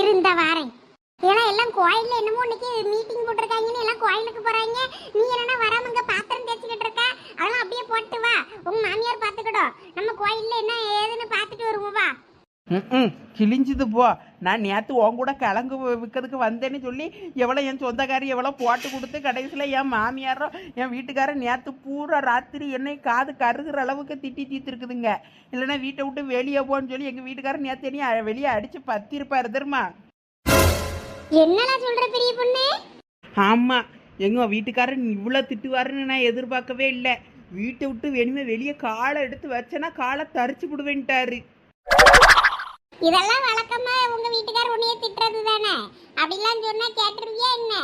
இருந்த வாரேன். ஏன்னா எல்லாம் கோயில்ல என்னமோ இன்னைக்கு மீட்டிங் போட்டிருக்காங்கன்னு எல்லாம் கோயிலுக்கு போறாங்க. நீ என்னன்னா வராம இங்க பாத்திரம் தேய்ச்சிக்கிட்டு இருக்க. அதெல்லாம் அப்படியே போட்டு வா, உங்க மாமியார் பாத்துக்கிட்டோம். நம்ம கோயில்ல என்ன ஏதுன்னு பாத்துட்டு வருவோம் வா. ம் கிழிஞ்சுது போ. நான் நேற்று உன் கூட கிழங்கு விற்கிறதுக்கு வந்தேன்னு சொல்லி எவ்வளோ என் சொந்தக்காரி எவ்வளோ போட்டு கொடுத்து கடைசியில் என் மாமியாரும் என் வீட்டுக்காரன் நேற்று பூரா ராத்திரி என்னை காது கருகிற அளவுக்கு திட்டி தீர்த்துருக்குதுங்க. இல்லைன்னா வீட்டை விட்டு வெளியே போன்னு சொல்லி எங்கள் வீட்டுக்காரன் நேற்று என்னையும் வெளியே அடித்து பத்திருப்பாரு தெரியுமா? என்னலாம் சொல்ற பெரிய பொண்ணு? ஆமாம், எங்கள் வீட்டுக்காரன் இவ்வளோ திட்டுவாருன்னு நான் எதிர்பார்க்கவே இல்லை. வீட்டை விட்டு வேணுமே வெளியே காலை எடுத்து வச்சேன்னா காலை தரிச்சு விடுவேன்ட்டாரு. இதெல்லாம் வழக்கமா உங்க வீட்டுக்காரர் உன்னைய திட்டுறது தானே? அப்படிலாம் சொன்னா கேட்டுருவியா என்ன?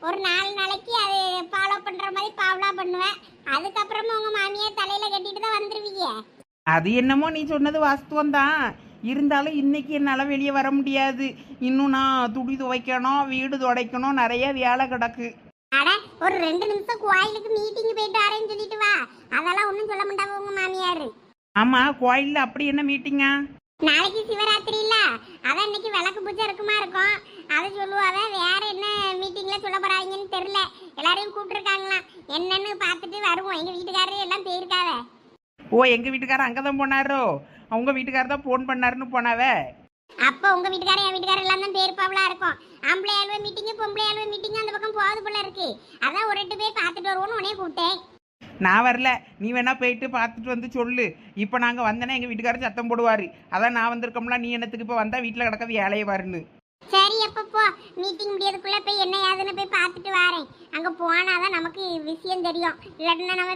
ஒரு 4 நாளைக்கு அது ஃபாலோ பண்ற மாதிரி பாவலா பண்ணுவேன். அதுக்கப்புறமா உங்க மாமியார் தலையில கட்டிட்டு தான் வந்துருவீங்க. அது என்னமோ நீ சொன்னது வாஸ்தவம் தான். இருந்தாலும் இன்னைக்கு என்னால் வெளியே வர முடியாது. இன்னும் நான் துணி துவைக்கணும், வீடு துடைக்கணும், நிறைய வேலை கிடக்கு. அட ஒரு 2 நிமிஷம் கோயிலுக்கு மீட்டிங் போயிட்டு வரேன்னு சொல்லிட்டு வா. அதெல்லாம் ஒன்றும் சொல்ல மாட்டாங்க உங்க மாமியார். ஆமாம், கோயிலில் அப்படி என்ன மீட்டிங்கா? நாளைக்கு சிவராத்திரி இல்ல, அதான் இன்னைக்கு விளக்கு பூஜை இருக்குமா இருக்கும். அதை சொல்லுவாங்க. வேற என்ன மீட்டிங்ல சொல்ல போறாங்கன்னு தெரியல. எல்லாரையும் கூப்பிட்டுருக்காங்களாம். என்னன்னு பார்த்துட்டு வருவோம். எங்க வீட்டுக்காரரு எல்லாம் போயிருக்காவ. ஓ, எங்கள் வீட்டுக்காரர் அங்கே தான் போனாரோ? அவங்க வீட்டுக்காரர் தான் ஃபோன் பண்ணாருன்னு போனாவே. அப்போ உங்க வீட்டுக்காரர் என் வீட்டுக்காரர் எல்லாம் தான் பேருப்பாவலா இருக்கும். ஆம்பளை ஆளுவ மீட்டிங், பொம்பளை ஆளுவ மீட்டிங் அந்த பக்கம் போகாது போல இருக்கு. அதான் ஒரு 2 பேர் பார்த்துட்டு வருவோம்னு உடனே கூப்பிட்டேன். நான் வரல, நீ வேணா போயிட்டு பார்த்துட்டு வந்து சொல்லு. இப்போ நாங்கள் வந்தேன்னா எங்கள் வீட்டுக்காரர் சத்தம் போடுவார். அதான் நான் வந்திருக்கோம்ல, நீ என்னத்துக்கு இப்போ வந்தால் வீட்டில் கிடக்க வேலையை வருன்னு. சரி அப்போ போ. மீட்டிங் முடியறதுக்குள்ள போய் என்ன ஏதுன்னு போய் பார்த்துட்டு வரேன். அங்க போனாதான் நமக்கு விஷயம் தெரியும். இல்லாட்டினா நம்ம